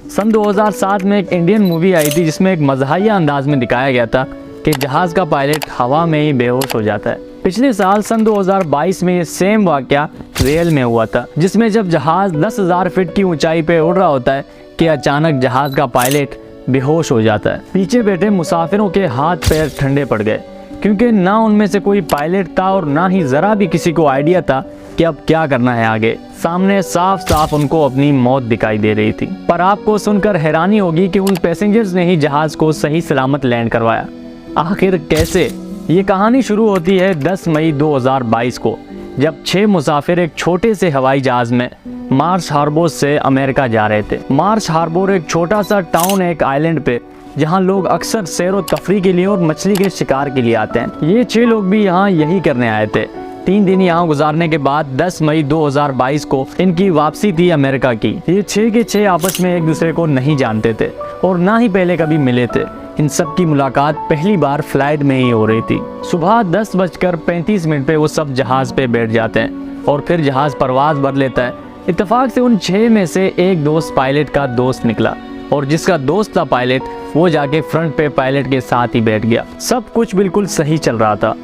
सन 2007 में एक Indian movie आई थी जिसमें एक मज़ाहिया अंदाज में दिखाया गया था कि जहाज़ का पायलट हवा में ही बेहोश हो जाता है। पिछले साल सन 2022 में ये सेम वाक़या रियल में हुआ था, जिसमें जब जहाज़ 10,000 फीट की ऊंचाई पे उड़ रहा होता है कि अचानक जहाज़ का पायलट बेहोश हो जाता है। पीछे बैठे मुसाफिरों के हाथ पैर ठंडे पड़ गए, क्योंकि ना उनमें से कोई पायलट था और ना ही ज़रा भी किसी को आइडिया था कि अब क्या करना है आगे। सामने साफ साफ उनको अपनी मौत दिखाई दे रही थी। पर आपको सुनकर हैरानी होगी कि उन पैसेंजर्स ने ही जहाज़ को सही सलामत लैंड करवाया। आखिर कैसे? ये कहानी शुरू होती है 10 मई 2022 को, जब 6 मुसाफिर एक छोटे से हवाई जहाज़ में मार्श हार्बर से अमेरिका जा रहे थे। मार्श हार्बर एक छोटा सा टाउन है एक आइलैंड पे, जहाँ लोग अक्सर सैर व तफरी के लिए और मछली के शिकार के लिए आते हैं। ये 6 लोग भी यहाँ यही करने आए थे। 3 दिन यहाँ गुजारने के बाद 10 मई 2022 को इनकी वापसी थी अमेरिका की। ये 6 के 6 आपस में एक दूसरे को नहीं जानते थे और ना ही पहले कभी मिले थे। इन सब की मुलाकात पहली बार फ्लाइट में ही हो रही थी। सुबह 10:35 पे वो सब जहाज़ पे बैठ जाते हैं और फिर जहाज़ परवाज़ भर लेता है। इत्तेफाक से उन 6 में से एक दोस्त पायलट का दोस्त निकला और जिसका दोस्त था पायलट, वो जाके फ्रंट पे पायलट के साथ ही बैठ गया। सब कुछ बिल्कुल सही चल रहा था।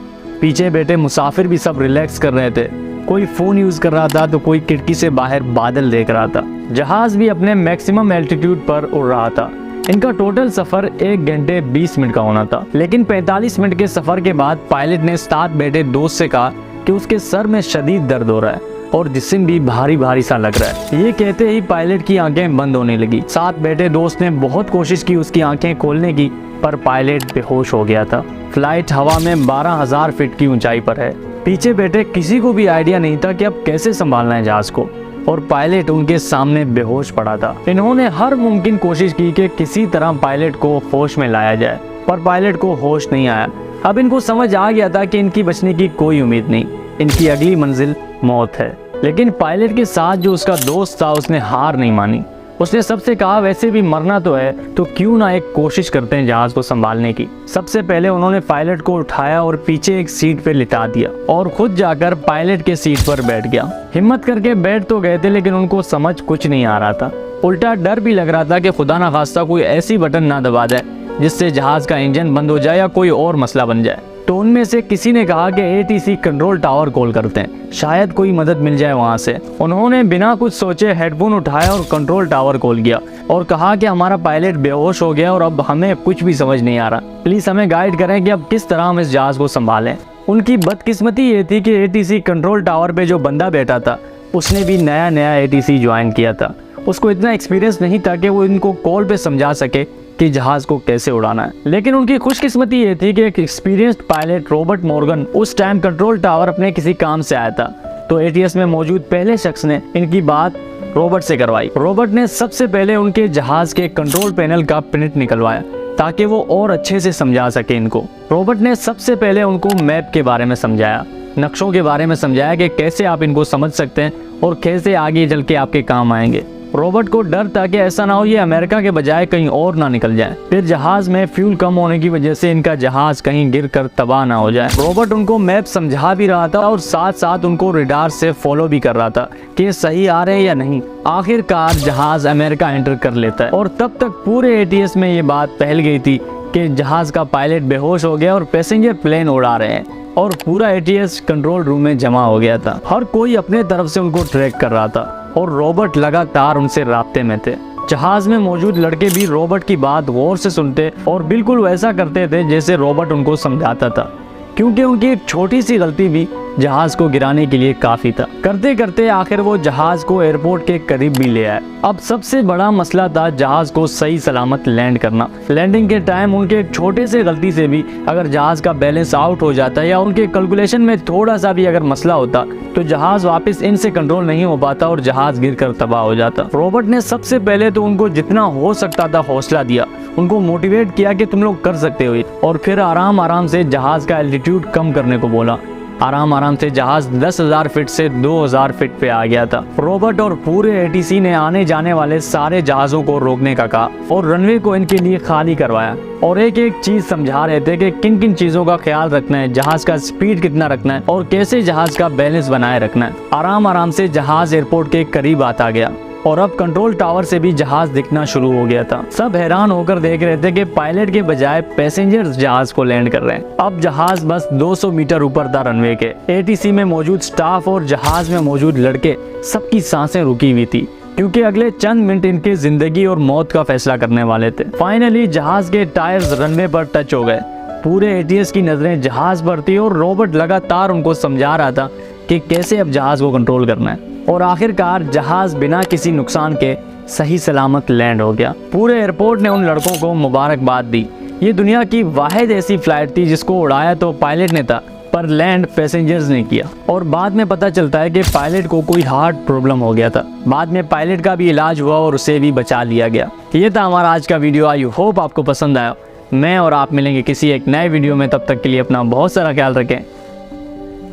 पीछे बैठे मुसाफिर भी सब रिलैक्स कर रहे थे। कोई फ़ोन यूज़ कर रहा था तो कोई खिड़की से बाहर बादल देख रहा था। जहाज़ भी अपने मैक्सिमम एल्टीट्यूड पर उड़ रहा था। इनका टोटल सफ़र 1 घंटे 20 मिनट का होना था, लेकिन 45 मिनट के सफ़र के बाद पायलट ने साथ बैठे दोस्त से कहा कि उसके सर में शदीद दर्द हो रहा है और जिस्म भी भारी भारी सा लग रहा है। ये कहते ही पायलट की आंखें बंद होने लगी। साथ बैठे दोस्त ने बहुत कोशिश की उसकी आंखें खोलने की, पर पायलट बेहोश हो गया था। फ्लाइट हवा में 12,000 फीट की ऊंचाई पर है। पीछे बैठे किसी को भी आइडिया नहीं था कि अब कैसे संभालना है जहाज को, और पायलट उनके सामने बेहोश पड़ा था। इन्होंने हर मुमकिन कोशिश की कि किसी तरह पायलट को होश में लाया जाए, पर पायलट को होश नहीं आया। अब इनको समझ आ गया था कि इनकी बचने की कोई उम्मीद नहीं, इनकी अगली मंजिल मौत है। लेकिन पायलट के साथ जो उसका दोस्त था उसने हार नहीं मानी। उसने सबसे कहा वैसे भी मरना तो है तो क्यों ना एक कोशिश करते हैं जहाज को संभालने की। सबसे पहले उन्होंने पायलट को उठाया और पीछे एक सीट पे लिटा दिया और खुद जाकर पायलट के सीट पर बैठ गया। हिम्मत करके बैठ तो गए थे, लेकिन उनको समझ कुछ नहीं आ रहा था। उल्टा डर भी लग रहा था कि खुदा ना खास्ता कोई ऐसी बटन ना दबा दे जिससे जहाज का इंजन बंद हो जाए या कोई और मसला बन जाए। तो उनमें से किसी ने कहा कि ATC कंट्रोल टावर कॉल करते हैं, शायद कोई मदद मिल जाए वहां से। उन्होंने बिना कुछ सोचे हेडफोन उठाया और कंट्रोल टावर कॉल किया और कहा कि हमारा पायलट बेहोश हो गया और अब हमें कुछ भी समझ नहीं आ रहा, प्लीज हमें गाइड करें कि अब किस तरह हम इस जहाज को संभालें। उनकी बदकिस्मती ये थी कि ATC कंट्रोल टावर पे जो बंदा बैठा था उसने भी नया ATC ज्वाइन किया था। उसको इतना एक्सपीरियंस नहीं था कि वो इनको कॉल पे समझा सके कि जहाज को कैसे उड़ाना है। लेकिन उनकी खुशकिस्मती ये थी कि एक एक्सपीरियंस्ड पायलट रॉबर्ट मॉर्गन उस टाइम कंट्रोल टावर अपने किसी काम से आया था। तो ATS में मौजूद पहले शख्स ने इनकी बात रॉबर्ट से करवाई। रॉबर्ट ने सबसे पहले उनके जहाज के कंट्रोल पैनल का प्रिंट निकलवाया ताकि वो और अच्छे से समझा सके इनको। रॉबर्ट ने सबसे पहले उनको मैप के बारे में समझाया, नक्शों के बारे में समझाया कि कैसे आप इनको समझ सकते हैं और कैसे आगे चल के आपके काम आएंगे। रॉबर्ट को डर था कि ऐसा ना हो ये अमेरिका के बजाय कहीं और ना निकल जाए, फिर जहाज में फ्यूल कम होने की वजह से इनका जहाज कहीं गिरकर तबाह ना हो जाए। रॉबर्ट उनको मैप समझा भी रहा था और साथ साथ उनको रडार से फॉलो भी कर रहा था कि ये सही आ रहे हैं या नहीं। आखिरकार जहाज अमेरिका एंटर कर लेता है और तब तक पूरे ATS में ये बात फैल गई थी कि जहाज का पायलट बेहोश हो गया और पैसेंजर प्लेन उड़ा रहे हैं, और पूरा ATS कंट्रोल रूम में जमा हो गया था। हर कोई अपने तरफ से उनको ट्रैक कर रहा था और रॉबर्ट लगातार उनसे राब्ते में थे। जहाज में मौजूद लड़के भी रॉबर्ट की बात गौर से सुनते और बिल्कुल वैसा करते थे जैसे रॉबर्ट उनको समझाता था, क्योंकि उनकी एक छोटी सी गलती भी जहाज को गिराने के लिए काफी था। करते करते आखिर वो जहाज को एयरपोर्ट के करीब भी ले आए। अब सबसे बड़ा मसला था जहाज को सही सलामत लैंड करना। लैंडिंग के टाइम उनके एक छोटे से गलती से भी अगर जहाज का बैलेंस आउट हो जाता या उनके कैलकुलेशन में थोड़ा सा भी अगर मसला होता तो जहाज वापस इनसे कंट्रोल नहीं हो पाता और जहाज गिरकर तबाह हो जाता। रॉबर्ट ने सबसे पहले तो उनको जितना हो सकता था हौसला दिया, उनको मोटिवेट किया कि तुम लोग कर सकते हो, और फिर आराम आराम से जहाज का एल्टीट्यूड कम करने को बोला। आराम आराम से जहाज 10,000 फीट से 2,000 फीट पे आ गया था। रॉबर्ट और पूरे ATC ने आने जाने वाले सारे जहाजों को रोकने का कहा और रनवे को इनके लिए खाली करवाया और एक एक चीज समझा रहे थे कि किन किन चीजों का ख्याल रखना है, जहाज का स्पीड कितना रखना है और कैसे जहाज का बैलेंस बनाए रखना है। आराम आराम से जहाज एयरपोर्ट के करीब आता गया और अब कंट्रोल टावर से भी जहाज दिखना शुरू हो गया था। सब हैरान होकर देख रहे थे कि पायलट के बजाय पैसेंजर्स जहाज को लैंड कर रहे हैं। अब जहाज बस 200 मीटर ऊपर था रनवे के। एटीसी में मौजूद स्टाफ और जहाज में मौजूद लड़के सबकी सांसें रुकी हुई थी, क्योंकि अगले चंद मिनट इनकी जिंदगी और मौत का फैसला करने वाले थे। फाइनली जहाज के टायर्स रनवे पर टच हो गए। पूरे एटीएस की नजरें जहाज पर थी और रॉबर्ट लगातार उनको समझा रहा था कि कैसे अब जहाज को कंट्रोल करना है। और आखिरकार जहाज बिना किसी नुकसान के सही सलामत लैंड हो गया। पूरे एयरपोर्ट ने उन लड़कों को मुबारकबाद दी। ये दुनिया की वाहिद ऐसी फ्लाइट थी जिसको उड़ाया तो पायलट ने था, पर लैंड पैसेंजर्स ने किया। और बाद में पता चलता है कि पायलट को कोई हार्ट प्रॉब्लम हो गया था। बाद में पायलट का भी इलाज हुआ और उसे भी बचा लिया गया। ये था हमारा आज का वीडियो। आई होप आपको पसंद आया। मैं और आप मिलेंगे किसी एक नए वीडियो में। तब तक के लिए अपना बहुत सारा ख्याल रखें।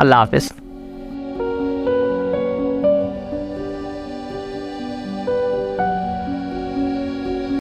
अल्लाह हाफिज़।